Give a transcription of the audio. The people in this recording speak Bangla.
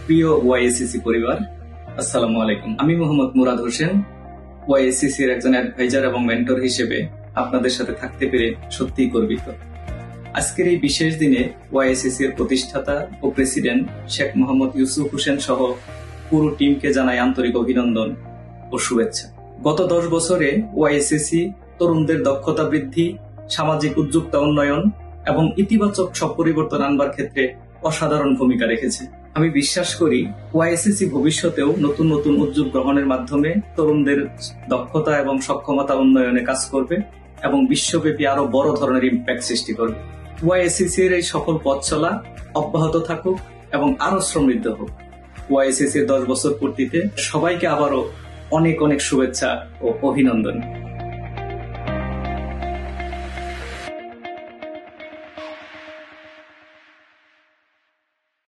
প্রিয় ওয়াইএসসিসি পরিবার, আসসালামু আলাইকুম। আমি মোহাম্মদ মুরাদ হোসেন, ওয়াইএসসিসি এর একজন অ্যাডভাইজার এবং মেন্টর হিসেবে আপনাদের সাথে থাকতে পেরে সত্যিই গর্বিত। আজকের এই বিশেষ দিনে ওয়াইএসসিসি এর প্রতিষ্ঠাতা ও প্রেসিডেন্ট শেখ মোহাম্মদ ইউসুফ হোসেন সহ পুরো টিমকে জানাই আন্তরিক অভিনন্দন ও শুভেচ্ছা। গত 10 বছরে ওয়াইএসসিসি তরুণদের দক্ষতা বৃদ্ধি, সামাজিক উদ্যোক্তা উন্নয়ন এবং ইতিবাচক সব পরিবর্তন আনবার ক্ষেত্রে অসাধারণ ভূমিকা রেখেছে। আমি বিশ্বাস করি ওয়াইএসসিসি ভবিষ্যতেও নতুন নতুন উদ্যোগ গ্রহণের মাধ্যমে তরুণদের দক্ষতা এবং সক্ষমতা উন্নয়নে কাজ করবে এবং বিশ্বব্যাপী আরো বড় ধরনের ইম্প্যাক্ট সৃষ্টি করবে। ওয়াইএসসিসি এর এই সফল পথ চলা অব্যাহত থাকুক এবং আরো সমৃদ্ধ হোক। ওয়াইএসসিসি এর 10 বছর পূর্তিতে সবাইকে আবারও অনেক অনেক শুভেচ্ছা ও অভিনন্দন।